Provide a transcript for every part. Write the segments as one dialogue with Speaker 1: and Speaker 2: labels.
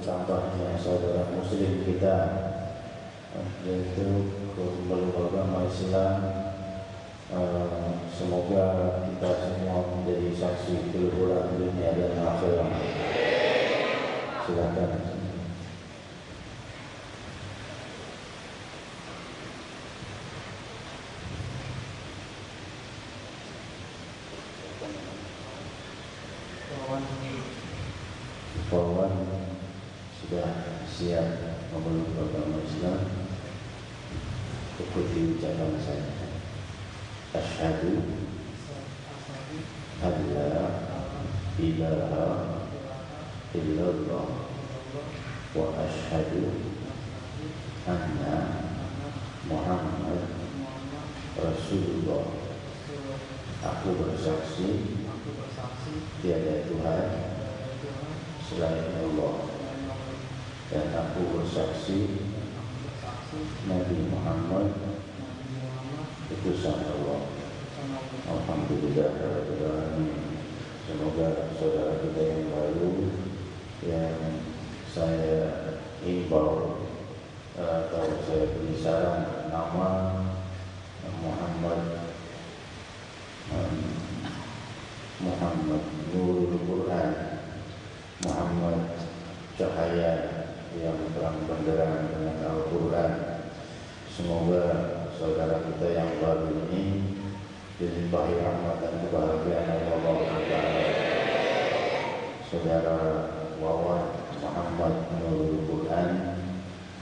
Speaker 1: bertambahnya saudara muslim kita, yaitu berbagai agama Islam. Semoga kita semua menjadi saksi keluhuran dunia dan akhirat. Silakan. Kawan sudah siap memeluk agama Islam. Ikuti ucapan saya. Asyhadu an la ilaha illallah wa asyhadu anna Muhammad Rasulullah. Aku bersaksi tiada Tuhan selain Allah, dan aku bersaksi Nabi Muhammad utusan Allah. Alhamdulillah. Semoga saudara kita yang baru yang saya imbau kalau saya beri saran nama Muhammad Nurul Quran, Muhammad cahaya yang terang benderang dengan Al-Quran. Semoga saudara kita yang baru ini dilimpahi rahmat dan kebahagiaan Allah Taala. Saudara Wawan Muhammad Nurul Quran,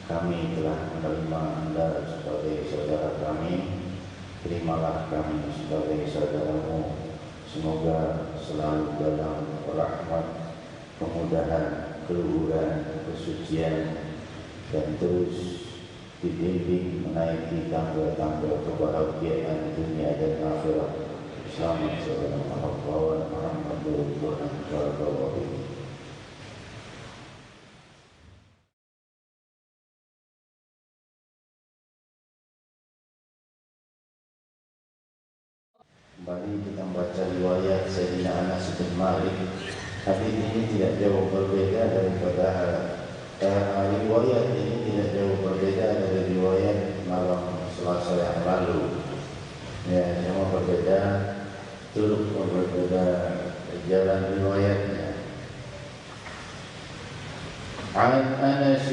Speaker 1: kami telah menerima Anda sebagai saudara kami. Terimalah kami sebagai saudaramu. Semoga selalu dalam rahmat, kemudahan, keluhuran, kesucian, dan terus dibimbing menaiki tangga-tangga kebahagiaan dunia dan akhirat. Selamat saudara Muhammad Nurul Quran. Kembali kita membaca riwayat Sayyidina Anas bin Malik. Hadis ini tidak jauh berbeda daripada riwayat ini tidak jauh berbeda dari riwayat malam Selasa yang lalu. Ya, cuma berbeda turut berbeda jalan riwayatnya. An Anas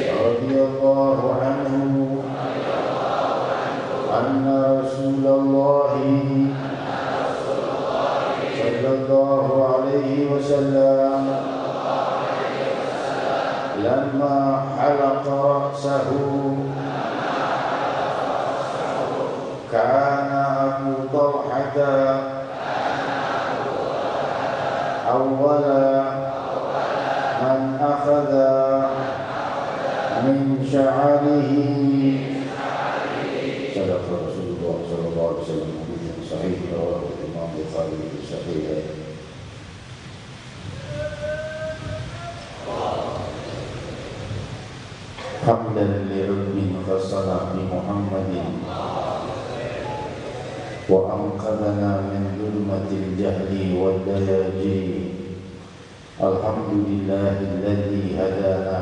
Speaker 1: radhiyallahu anhu anna Rasulullah sallallahu alaihi wasallam lamma halaqa ra'sahu kana Abu Talhata awwala man akhadha min sya'rihi. Sadaqa Rasulullah sallallahu alaihi wasallam hadits sahih rawahu Imam Bukhari fi sahih. Hamdan li rabbin khasana bi Muhammadin wa anqadhana min dhulmatil jahli wad dayaji. Alhamdulillahilladzi hadana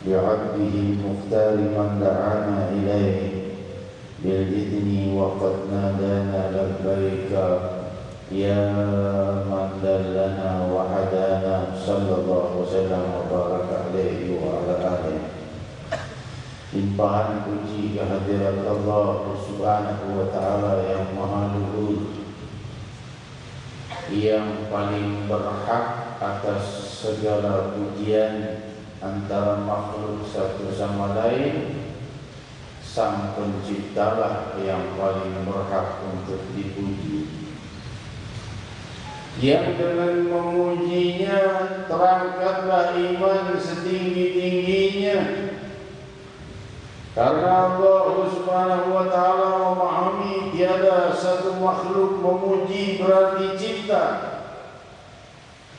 Speaker 1: bi'abdihi mukhtar man da'ana ilaihi بالإذن وقد نادانا لبيك يا من دلنا وهدانا صلى الله وسلم وبارك عليه وعلى آله. Limpahan puji kehadirat Allah Subhanahu wa Ta'ala yang Maha Luhur, yang paling berhak atas segala pujian antara makhluk satu sama lain. Sang Penciptalah yang paling berhak untuk dipuji, yang dengan memujinya terangkatlah iman setinggi-tingginya. Karena Allah Subhanahu wa Ta'ala memahami tiada satu makhluk memuji berarti cinta.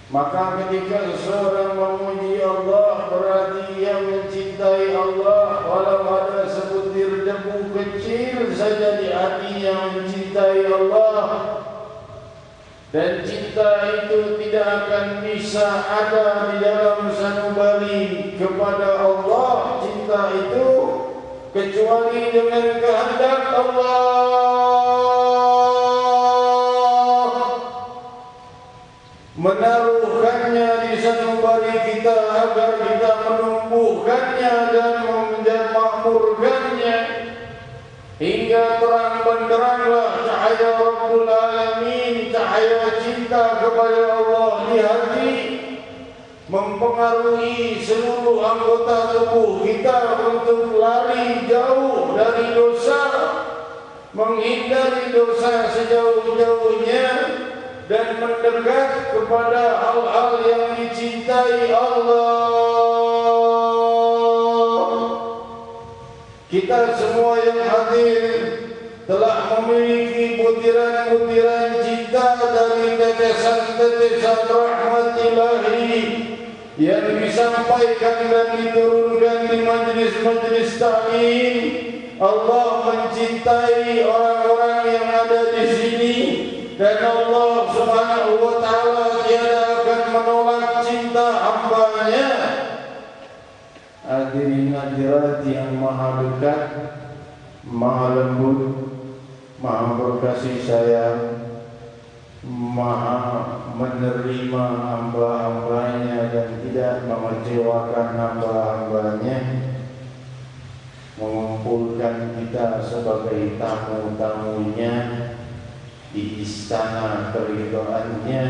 Speaker 1: Maka ketika seseorang memuji Allah berarti ia mencintai Allah. Walau ada sebutir debu kecil saja di hatinya mencintai Allah. Dan cinta itu tidak akan bisa ada di dalam sanubari kepada Allah. Cinta itu kecuali dengan kehendak Allah. Menaruhkannya di sanubari kita agar kita menumbuhkannya dan memakmurkannya hingga terang benderanglah cahaya Rabbul Alamin, cahaya cinta kepada Allah di hati, mempengaruhi seluruh anggota tubuh kita untuk lari jauh dari dosa, menghindari dosa sejauh-jauhnya, dan mendekat kepada hal-hal yang dicintai Allah. Kita semua yang hadir telah memiliki butiran-butiran cinta dari tetesan-tetesan rahmat ilahi yang disampaikan dan diturunkan di majlis-majlis ta'lim. Allah mencintai orang-orang yang ada di sini. Dan Allah Subhanahu wa Ta'ala tiada akan menolak cinta hamba-Nya. hadirat yang maha dekat, maha lembut, maha berkasih sayang, maha menerima hamba-hambanya dan tidak mengecewakan hamba-hambanya, mengumpulkan kita sebagai tamu-tamunya di istana keridhaannya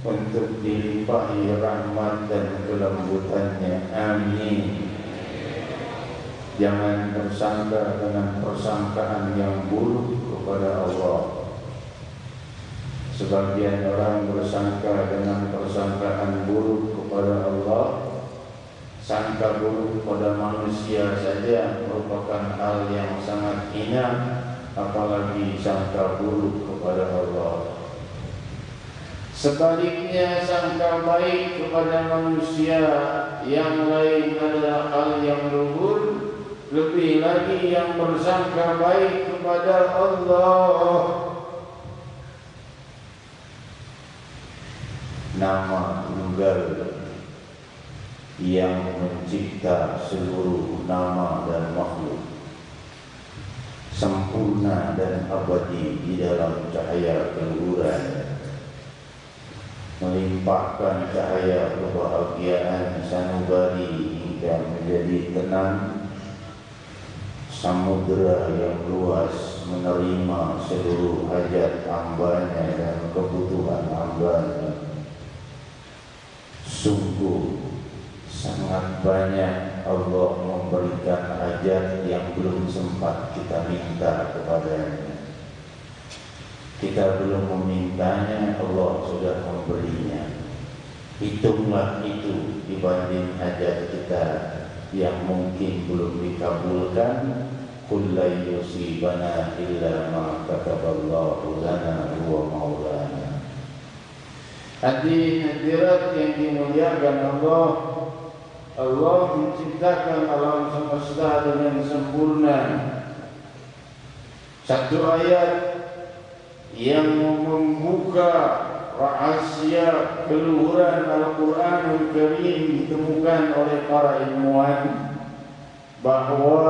Speaker 1: untuk dilimpahi rahmat dan kelembutannya. Amin. Jangan bersangka dengan persangkaan yang buruk kepada Allah. Sebagian orang bersangka dengan persangkaan buruk kepada Allah. Sangka buruk pada manusia saja merupakan hal yang sangat hina, apalagi sangka buruk kepada Allah. Sebaliknya, sangka baik kepada manusia yang lain adalah hal yang luhur. Lebih lagi yang bersangka baik kepada Allah. Nama tunggal yang mencipta seluruh nama dan makhluk, sempurna dan abadi di dalam cahaya keluhuran, melimpahkan cahaya kebahagiaan sanubari hingga menjadi tenang. Samudera yang luas menerima seluruh hajat hambanya dan kebutuhan hambanya. Sungguh sangat banyak Allah memberikan hajat yang belum sempat kita minta kepadanya. Kita belum memintanya, Allah sudah memberinya. Hitunglah itu dibanding hajat kita yang mungkin belum dikabulkan. Qul la yusibana illa ma kataballahu lana huwa maulana. Hadirat yang dimuliakan Allah, Allah menciptakan alam semesta dengan sempurna. Satu ayat yang membuka rahasia keluhuran Al-Quranul Karim ditemukan oleh para ilmuwan, bahwa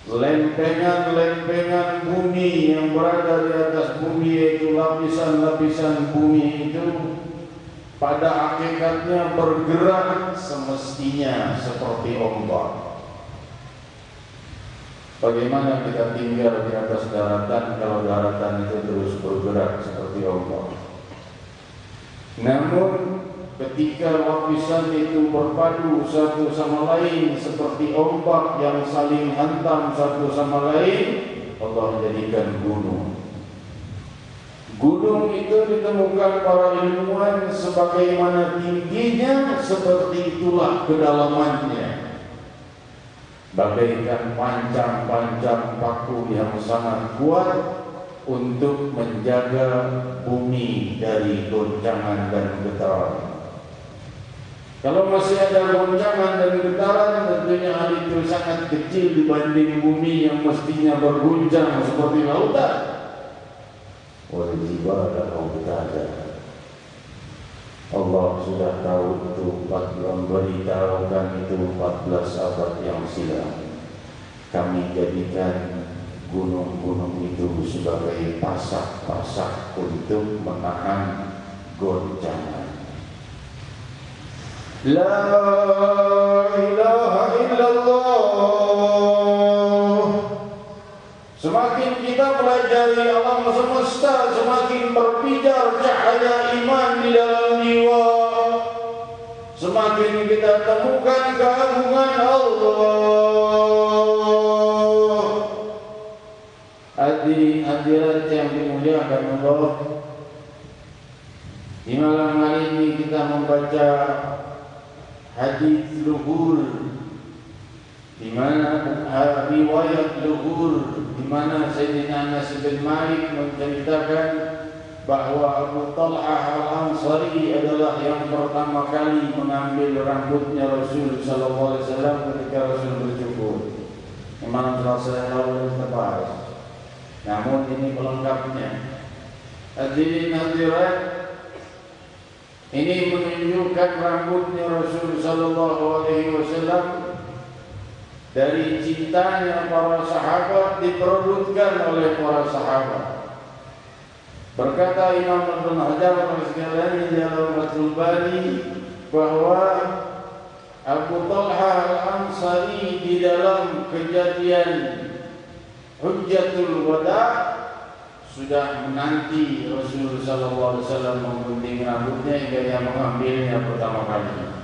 Speaker 1: lempengan-lempengan bumi yang berada di atas bumi, yaitu lapisan-lapisan bumi itu, pada hakikatnya bergerak semestinya seperti ombak. Bagaimana kita tinggal di atas daratan kalau daratan itu terus bergerak seperti ombak? Namun ketika lapisan itu berpadu satu sama lain seperti ombak yang saling hantam satu sama lain, Allah jadikan gunung. Gunung itu ditemukan para ilmuwan sebagaimana tingginya, seperti itulah kedalamannya. Bagaikan pancang-pancang paku yang sangat kuat untuk menjaga bumi dari goncangan dan getaran. Kalau masih ada goncangan dan getaran, tentunya hal itu sangat kecil dibanding bumi yang mestinya berguncang seperti lautan. Wal-jibala autada. Allah sudah tahu itu, memberitahukan itu 14 abad yang silam. Kami jadikan gunung-gunung itu sebagai pasak-pasak untuk menahan goncangan. La ilaha illallah. Semakin kita pelajari alam semesta, semakin berpijar cahaya iman di dalam jiwa. Semakin kita temukan keagungan Allah. Hadirat yang dimuliakan Allah, di malam hari ini kita membaca hadis luhur, di mana riwayat luhur, di mana Sayyidina Anas bin Malik menceritakan bahwa Abu Talhah Al-Ansari adalah yang pertama kali mengambil rambutnya Rasul sallallahu alaihi wasallam ketika Rasul bercukur. Memang telah saya lalu tebas, namun ini pelengkapnya. Hadirin hadirat, Ini menunjukkan rambutnya Rasul sallallahu alaihi wasallam dari cintanya para sahabat diperebutkan oleh para sahabat. Berkata Imam Ibnu Hajar al-Asqalani dalam Fathul Bari bahwa Abu Talha al-Ansari di dalam kejadian Hujjatul Wada sudah menanti Rasul sallallahu alaihi wasallam menggunting rambutnya hingga yang mengambilnya pertama kali.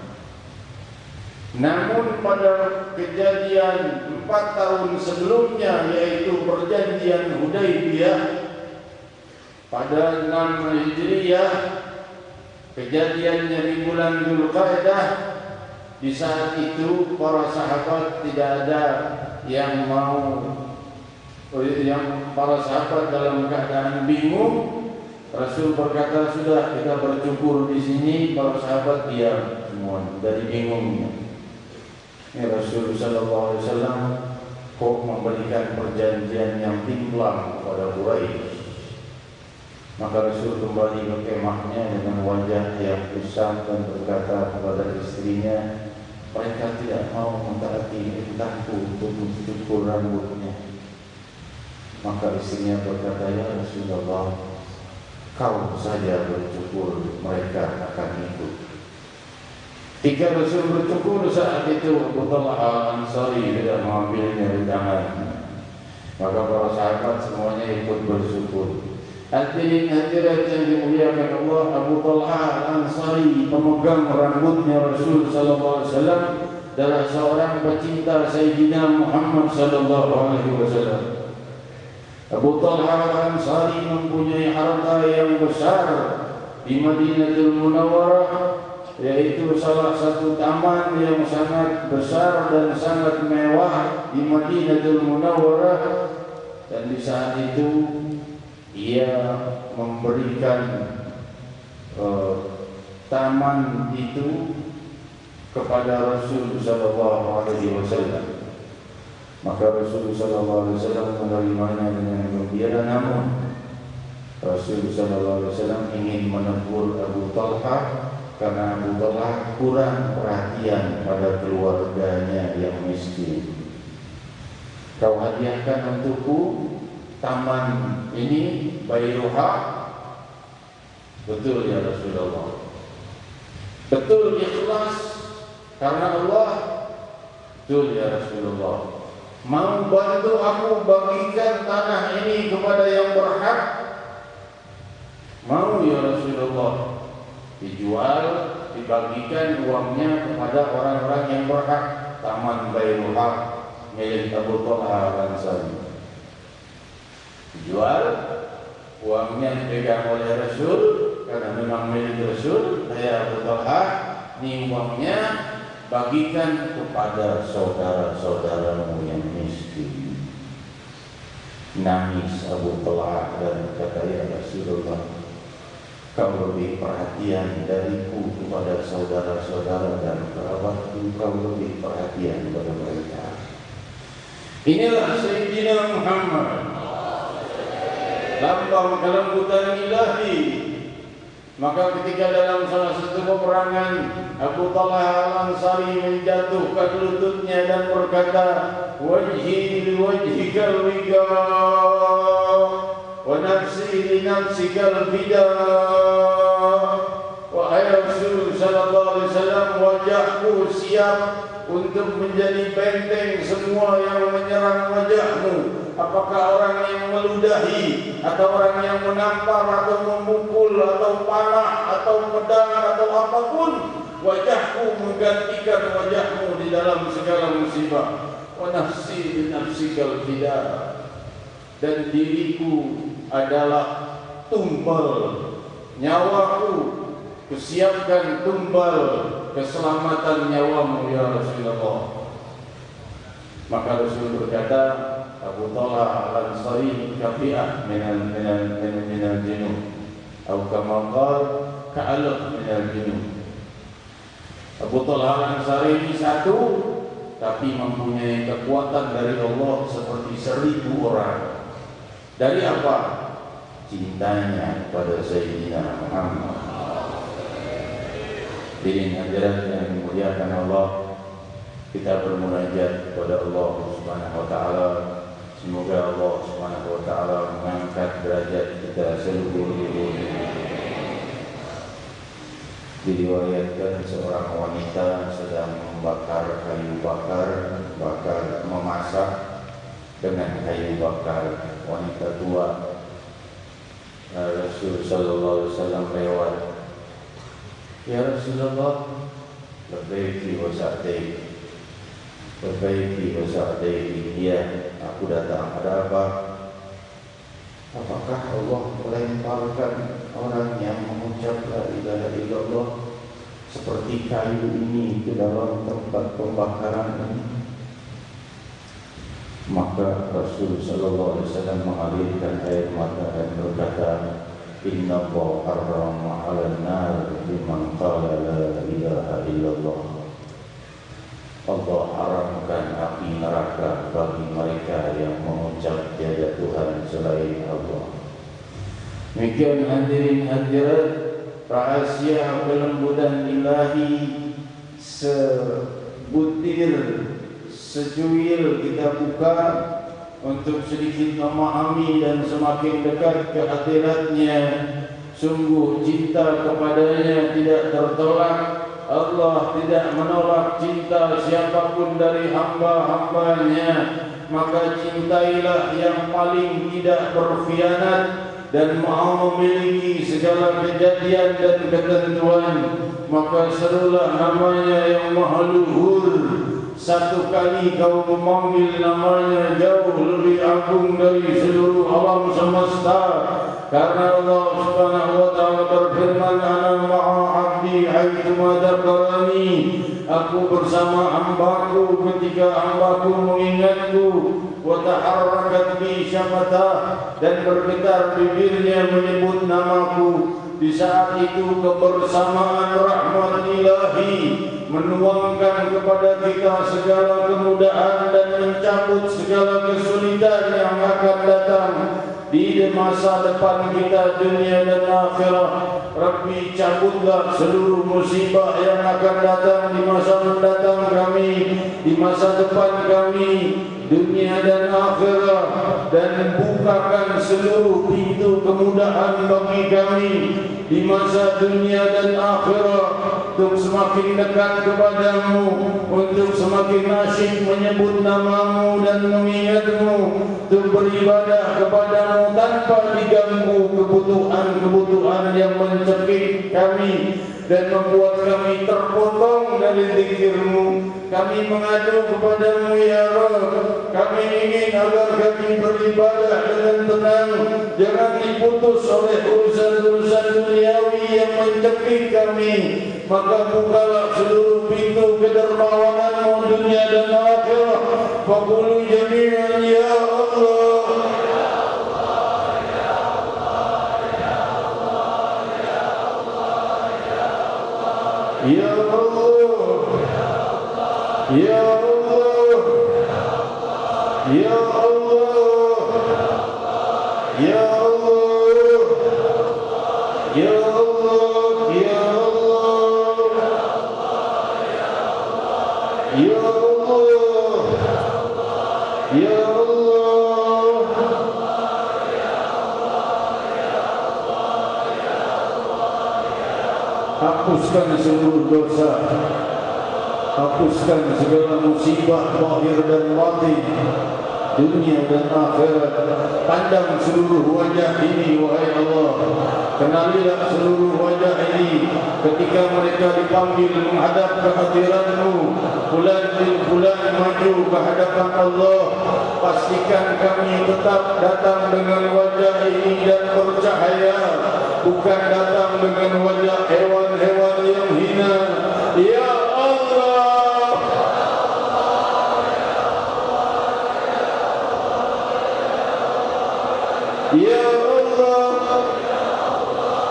Speaker 1: Namun pada kejadian 4 tahun sebelumnya, yaitu perjanjian Hudaybiyah pada 6 Hijriyah, kejadiannya di bulan Dzulqa'dah, di saat itu para sahabat tidak ada yang para sahabat dalam keadaan bingung. Rasul berkata, sudah kita bercukur di sini. Para sahabat diam semua dari bingungnya. Ya, Rasul sallallahu alaihi wasallam kok memberikan perjanjian yang timplang kepada Quraisy. Maka Rasul kembali ke kemahnya dengan wajah yang kusam dan berkata kepada istrinya, mereka tidak mau mentaati perintahku untuk mencukur rambutnya. Maka istrinya berkata, ya Rasulullah, kau saja bercukur, mereka akan ikut. Ketika Rasul bercukur, saat itu Abu Talha al-Ansari tidak mengambilnya di tangan. Maka para sahabat semuanya ikut bersyukur. Hadirin-hadirat yang dimuliakan Allah, Abu Talha al-Ansari, pemegang rambutnya Rasul sallallahu alaihi wasallam, adalah seorang pecinta Sayyidina Muhammad sallallahu alaihi wasallam. Abu Talha al-Ansari mempunyai harta yang besar di Madinatul Munawwarah, yaitu salah satu taman yang sangat besar dan sangat mewah di Madinatul Munawwarah. Dan di saat itu ia memberikan taman itu kepada Rasul sallallahu alaihi wasallam. Maka Rasul sallallahu alaihi wasallam menerimanya dengan gembira. Namun Rasul sallallahu alaihi wasallam ingin menegur Abu Talha karena Abu Talha kurang perhatian pada keluarganya yang miskin. Kau hadiahkan untukku taman ini Bairuha. Betul ya Rasulullah, betul ikhlas karena Allah. Betul ya Rasulullah, mau bantu aku bagikan tanah ini kepada yang berhak? Mau ya Rasulullah, dijual, dibagikan uangnya kepada orang-orang yang berhak. Taman Bairuha milik Abu Talha al-Ansari dijual, uangnya dipegang oleh Rasul karena memang milik Rasul. Saya Abu Talha, ini uangnya bagikan kepada saudara-saudaramu yang miskin. Nangis Abu Talha dan berkata, ya Rasulullah, kau lebih perhatian dariku kepada saudara-saudara dan kerabatku, kau lebih perhatian kepada mereka. Inilah Sayyidina Muhammad, lambang kelembutan ilahi. Maka ketika dalam salah satu peperangan, Abu Talha al-Ansari menjatuhkan lututnya dan berkata, wajhi li wajhikal wika wa nafsi li nafsikal fida. Wahai Rasul sallallahu alaihi wasallam, wajahku siap untuk menjadi benteng semua yang menyerang wajahmu. Apakah orang yang meludahi, atau orang yang menampar, atau memukul, atau panah, atau pedang, atau apapun, wajahku menggantikan wajahmu di dalam segala musibah. Wa nafsi bi nafsikal fida, dan diriku adalah tumbal, nyawaku kusiapkan tumbal keselamatan nyawamu ya Rasulullah. Maka Rasul berkata, Abu Talha al-Ansari kafi'ah minal jinun, atau kama qala ka'alaf minal jinun. Abu Talha al-Ansari ini satu, tapi mempunyai kekuatan dari Allah seperti 1000 orang. Dari apa? Cintanya kepada Sayyidina Muhammad. Hadirin hadirat yang dimuliakan Allah, kita bermunajat kepada Allah Subhanahu wa taala. Semoga Allah Subhanahu wa taala mengangkat derajat kita seluruh-luruhnya. Diriwayatkan seorang wanita sedang membakar kayu bakar, memasak dengan kayu bakar. Wanita tua. Rasul sallallahu alaihi wasallam lewat. Ya Rasulullah, perbaiki wasa'daiki. Ya, aku datang. Ada apa? Apakah Allah melemparkan orang yang mengucap la ilaha illallah seperti kayu ini ke dalam tempat pembakaran ini? Maka Rasul sallallahu alaihi wasallam mengalirkan air mata dan berkata, Inna Allah harrama 'alan nar liman qala la ilaha illallah. Allah haramkan api neraka bagi mereka yang mengucap tiada Tuhan selain Allah. Demikian hadirin hadirat, rahasia kelembutan ilahi sebutir, secuil kita buka untuk sedikit memahami dan semakin dekat ke hadiratnya. Sungguh cinta kepadanya tidak tertolak. Allah tidak menolak cinta siapapun dari hamba-hambanya. Maka cintailah yang paling tidak berkhianat dan mau memiliki segala kejadian dan ketentuan. Maka serulah namanya yang maha luhur. Satu kali kau memanggil namanya jauh lebih agung dari seluruh alam semesta. Karena Allah Subhanahu wa taala berfirman, Ana ma'a abdi haitsu dzakarani. Aku bersama hambaku ketika hambaku mengingatku. Wa taharrakat bi syafatah, dan bergetar bibirnya menyebut namaku. Di saat itu kebersamaan rahmat ilahi menuangkan kepada kita segala kemudahan dan mencabut segala kesulitan yang akan datang di masa depan kita dunia dan akhirat. Rabbi, cabutlah seluruh musibah yang akan datang di masa mendatang kami, di masa depan kami, dunia dan akhirat, dan bukakan seluruh pintu kemudahan bagi kami di masa dunia dan akhirat, untuk semakin dekat kepadamu, untuk semakin asyik menyebut namamu dan mengingatmu, untuk beribadah kepadamu tanpa diganggu kebutuhan-kebutuhan yang mencekik kami dan membuat kami terpotong dari zikirmu. Kami mengadu kepadamu ya Rabb. Kami ingin agar kami beribadah dengan tenang, jangan diputus oleh urusan-urusan duniawi yang mencekik kami. Maka bukalah seluruh pintu kedermawananmu dunia dan akhirat. Faqulu jami'an ya Allah. Ya Allah, Ya Allah, Ya Allah, Ya Allah, Ya Allah, Ya Allah, Ya Allah, Ya hapuskan seluruh dosa, hapuskan segala musibah zahir dan batin, dunia dan akhirat. Pandang seluruh wajah ini wahai Allah. Kenalilah seluruh wajah ini ketika mereka dipanggil menghadap ke hadirat-Mu. Bulan demi bulan maju ke hadapan Allah. Pastikan kami tetap datang dengan wajah ini dan bercahaya, bukan datang dengan wajah hewan-hewan yang hina. Ya Allah, Ya Allah,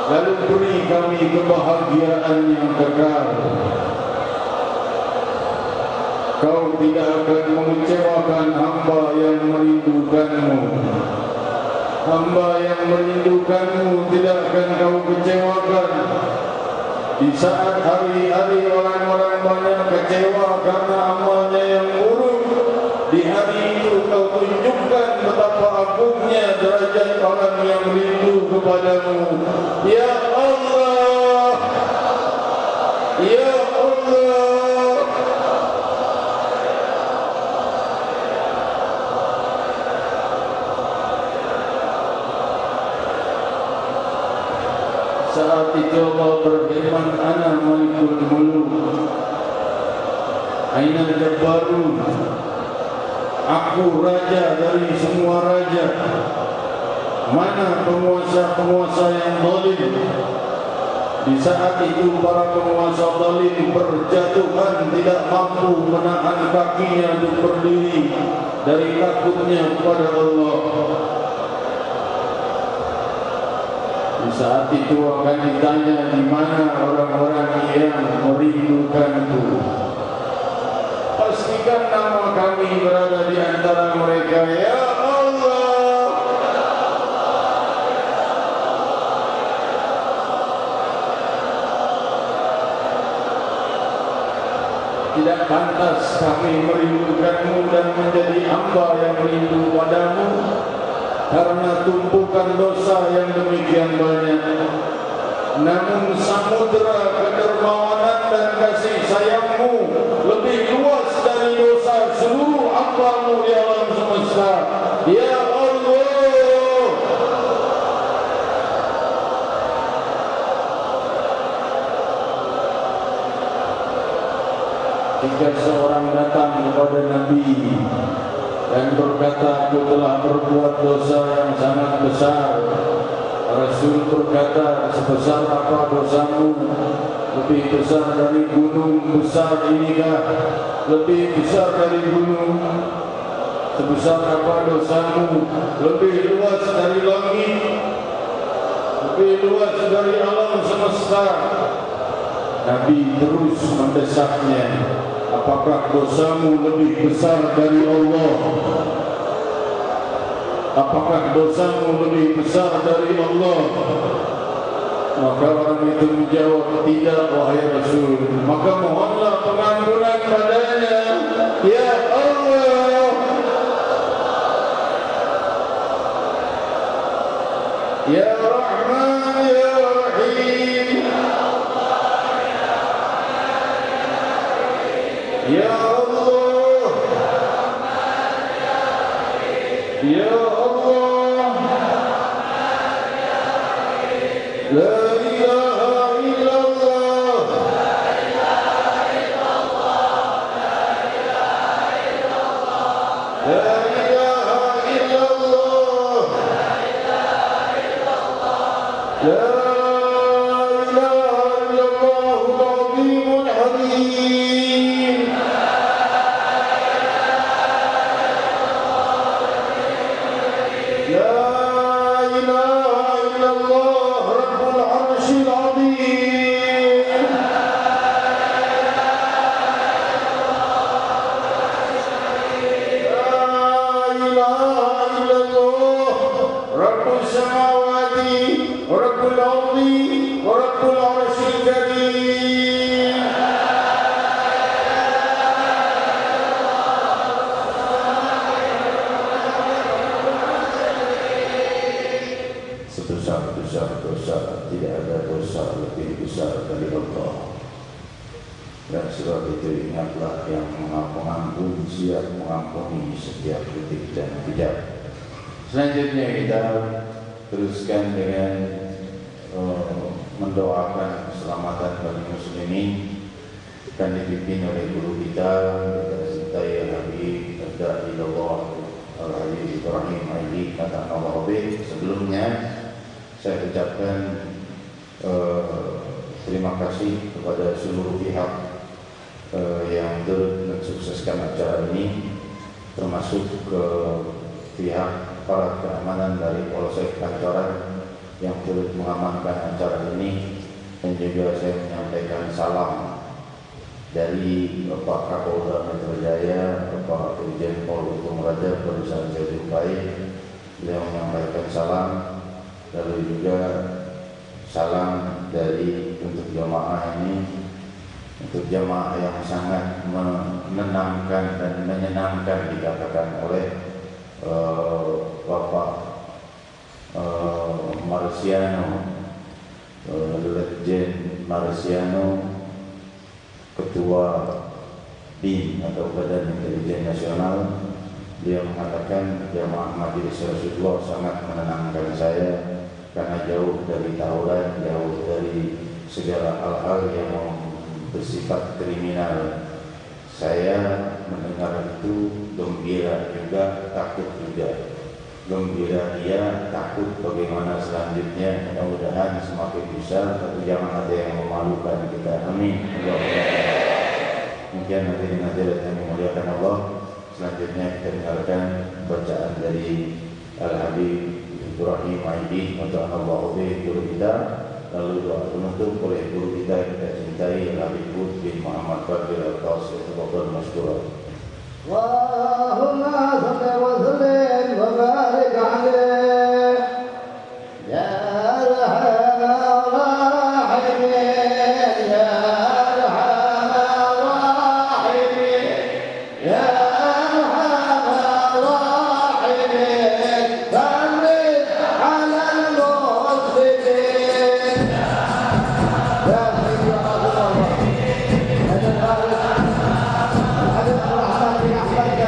Speaker 1: lalu beri kami kebahagiaan yang kekal. Kau tidak akan mengecewakan hamba yang merindukan-Mu. Hamba yang merindukan-Mu tidak akan Kau kecewakan. Di saat hari-hari orang-orang banyak kecewa karena amalnya yang buruk, di hari itu kau tunjukkan betapa agungnya derajat orang yang rindu kepadamu. Ya Allah, Ya Allah. Saat itu Allah berfirman, Ana malikul muluk, Aina jabbarun, aku raja dari semua raja. Mana penguasa-penguasa yang zalim? Di saat itu para penguasa zalim berjatuhan, tidak mampu menahan kakinya untuk berdiri dari takutnya kepada Allah. Di saat itu akan ditanya, di mana orang-orang yang merindukanku? Pastikan nama kami berada di antara mereka. Ya Allah, tidak pantas kami merindukanmu dan menjadi hamba yang rindu padamu karena tumpukan dosa yang demikian banyak. Namun samudera kedermawanan dan kasih sayangmu lebih luas dari dosa seluruh hamba-Mu di alam semesta. Ya Allah, jika seorang datang kepada Nabi dan berkata, aku telah berbuat dosa yang sangat besar, Rasul berkata, sebesar apa dosamu? Lebih besar dari gunung besar inikah? Lebih besar dari gunung? Sebesar apa dosamu? Lebih luas dari langit? Lebih luas dari alam semesta? Nabi terus mendesaknya, apakah dosamu lebih besar dari Allah? Apakah dosamu lebih besar dari Allah? Maka orang itu menjawab, tidak wahai Rasul. Maka mohonlah pengampunan padanya. Ya Allah, Ya Rahman, Ya Rahim, Ya Allah, Ya Allah, La ilaha illallah, La ilaha illallah, La ilaha illallahul azimul halim. Sebesar-besar dosa, tidak ada dosa lebih besar dari Allah. Dan sebab itu ingatlah yang mengampun, siap mengampuni setiap detik dan tidak. Selanjutnya kita teruskan dengan mendoakan keselamatan bagi muslimin, akan dipimpin oleh guru kita Sayyid Habib Abdullah Al-Habib Ibrahim Aidi kata Allah. Sebelumnya saya ucapkan terima kasih kepada seluruh pihak yang turut mensukseskan acara ini, termasuk ke pihak para keamanan dari Polsek Pancoran yang turut mengamankan acara ini, dan juga saya menyampaikan salam dari Bapak Kapolda Metro Jaya, Bapak Irjen Pol Hukum Raja, barusan saya jumpai, beliau menyampaikan salam. Lalu juga salam dari untuk jamaah ini, untuk jamaah yang sangat menenangkan dan menyenangkan dikatakan oleh Bapak Marciano, Letjen Marciano, Ketua BIN atau Badan Intelijen Nasional. Dia mengatakan jamaah Majelis Rasulullah sangat menenangkan saya karena jauh dari tawuran, jauh dari segala hal-hal yang bersifat kriminal. Saya mendengar itu gembira juga, takut juga. Gembira dia, takut bagaimana selanjutnya. Mudah-mudahan semakin besar, tapi jangan ada yang memalukan kita. Amin. Mungkin nanti dengan jalan yang memuliakan Allah. Selanjutnya kita dengarkan bacaan dari Al-Habib Ibrahim Aidin untuk Allah guru kita, lalu doa penutup oleh guru kita yang kita cintai Al-Habib bin Muhammad Fadil Al-Qasir Tafadhal Mashkura.
Speaker 2: Allahumma salli wa sallim wa barik alaihi ya arhamar rahimin ya arhamar rahimin ya Alhamdulillah.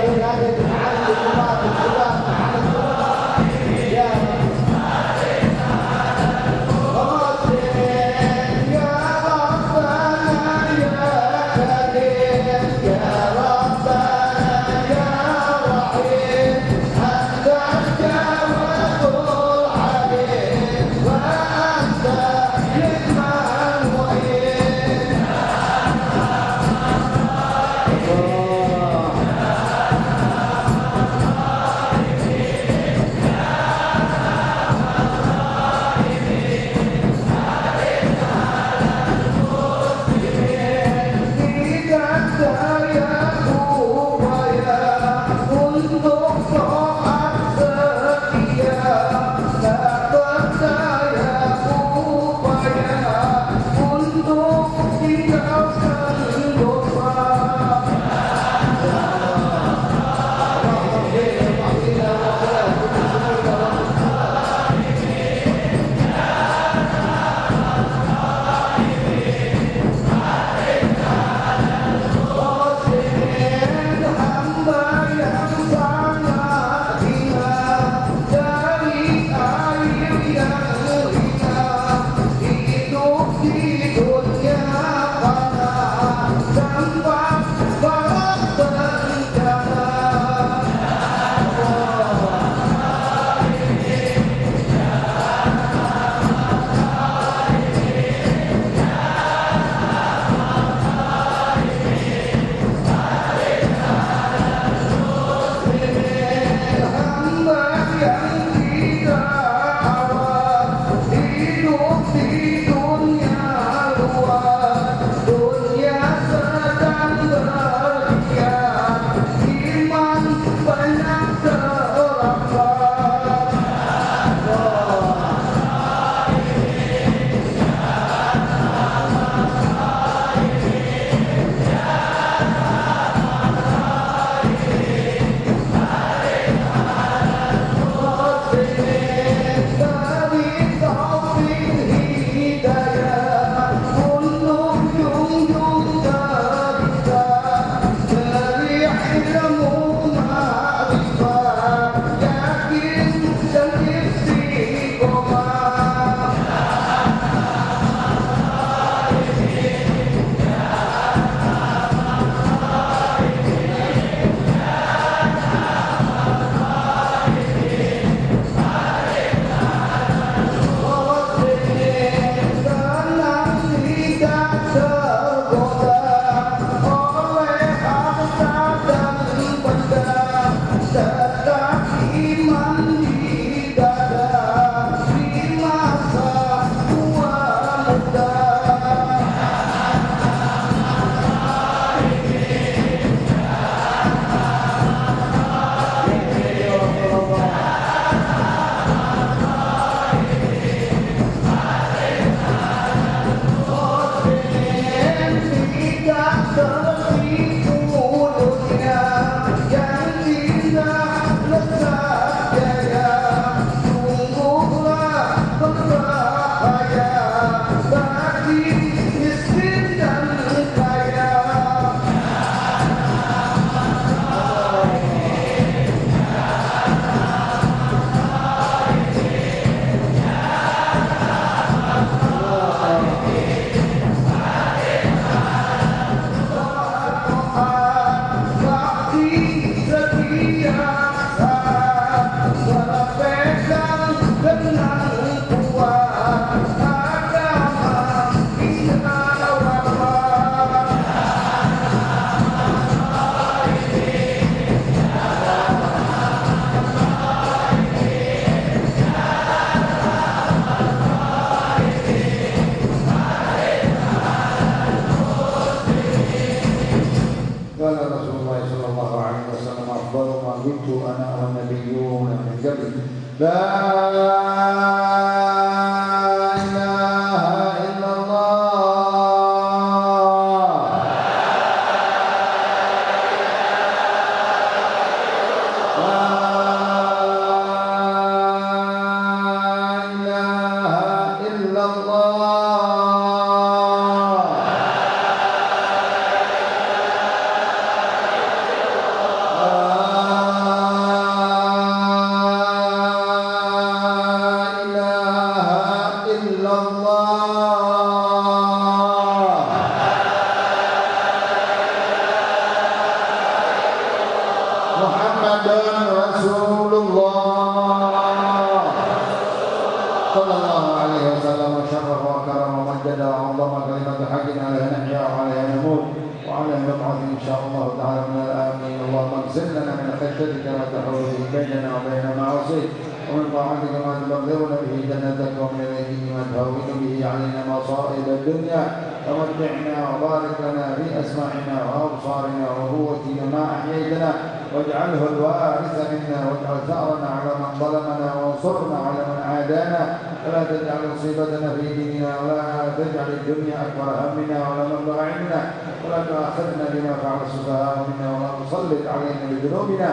Speaker 2: واجعله الوارث منا واجعل ثأرنا على من ظلمنا وانصرنا على من عادانا ولا تجعل مصيبتنا في ديننا ولا تجعل الدنيا أكبر همنا ولا مبلغ علمنا ولا تؤاخذنا بما فعل السفهاء منا ولا تسلط علينا بذنوبنا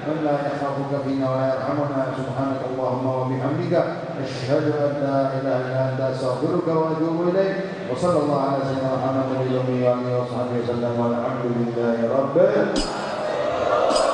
Speaker 2: من لا يخافك فينا ولا يرحمنا. سبحانك اللهم وبحمدك أشهد أن لا إله إلا أنت أستغفرك وأتوب إليك وصلى الله على سيدنا محمد وعلى آله وصحبه وسلم والحمد لله رب العالمين.